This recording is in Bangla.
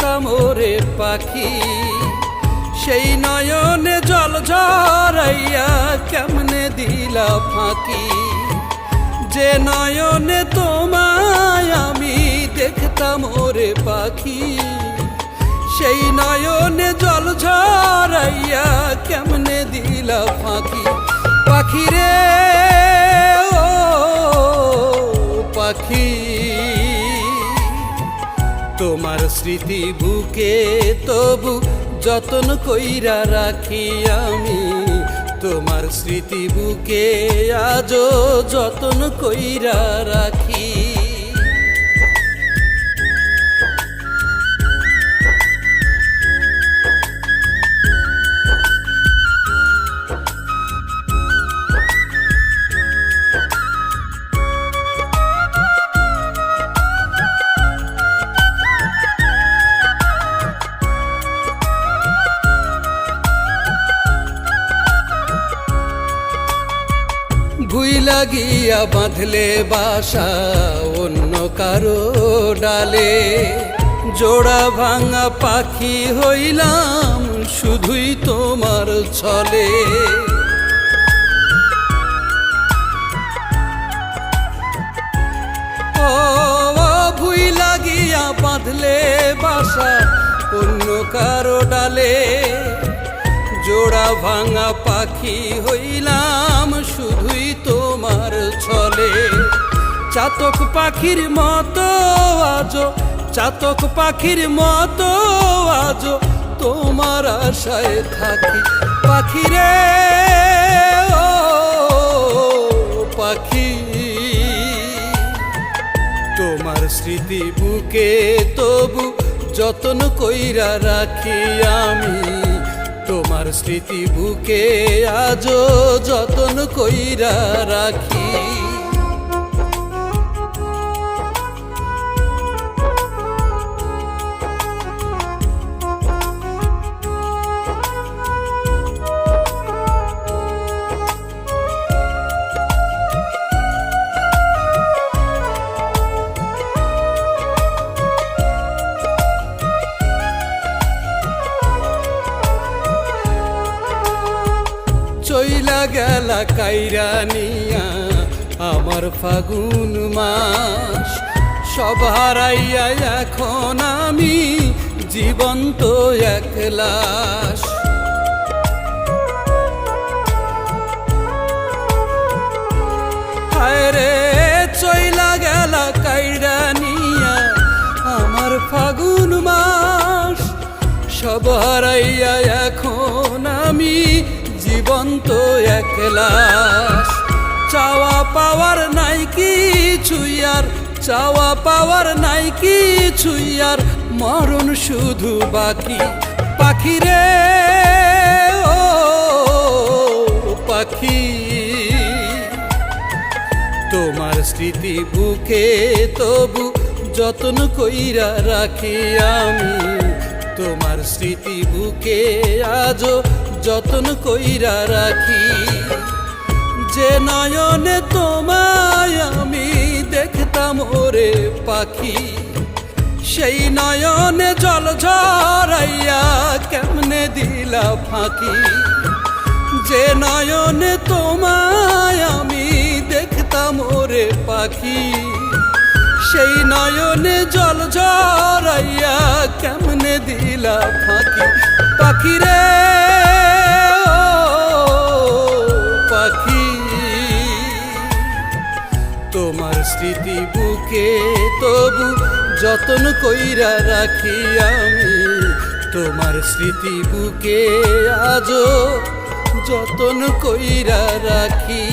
দেখতাম ওরে পাখি, সেই নয়নে জল ঝরাইয়া কেমনে দিলা ফাঁকি। যে নয়নে তোমায় আমি দেখতাম ওরে পাখি, সেই নয়নে জল ঝরাইয়া কেমনে দিলা ফাঁকি। পাখি রে ও পাখি, তোমার স্মৃতি বুকে তবু যতন কইরা রাখি আমি। তোমার স্মৃতি বুকে আজও যতন কইরা রাখি। ভুইলা গিয়া বাঁধলে বাসা অন্য কারো ডালে, জোড়া ভাঙা পাখি হইলাম শুধুই তোমার ছলে। ও ভুইলা গিয়া বাঁধলে বাসা অন্য কারো ডালে, জোড়া ভাঙা পাখি হইলাম শুধুই তোমার ছলে। চাতক পাখির মতো আজো, চাতক পাখির মতো আজো তোমার আশায় থাকি। পাখি রে ও পাখি, তোমার স্মৃতি বুকে তবু যতন কইরা রাখি আমি। তোমার স্মৃতি বুকে আজও যতন কইরা রাখি। চইলা গেলা কাইরা নিয়া আমার ফাগুন মাস, সব হারাইয়া এখন আমি জীবন্ত এক লাশ। হায় রে চইলা গেলা কাইরা নিয়া আমার ফাগুন মাস, সব হারাইয়া এখন আমি জীবন্ত এক লাশ। চাওয়া পাওয়ার নাই কিছুই আর, চাওয়া পাওয়ার নাই কিছুই আর, মরণ শুধু বাকি। পাখি রে ও পাখি, তোমার স্মৃতি বুকে তবু যতন কইরা রাখি আমি। তোমার স্মৃতি বুকে আজও যতন কইরা রাখি। যে নয়নে তোমায় আমি দেখতাম ওরে পাখি, সেই নয়নে জল ঝরাইয়া কেমনে দিলা ফাঁকি। যে নয়নে তোমায় আমি দেখতাম ওরে পাখি, সেই নয়নে জল ঝরাইয়া কেমনে দিলা ফাঁকি। পাখি রে পাখি, তোমার স্মৃতি বুকে তবু যতন কইরা রাখি আমি। তোমার স্মৃতি বুকে আজও যতন কইরা রাখি।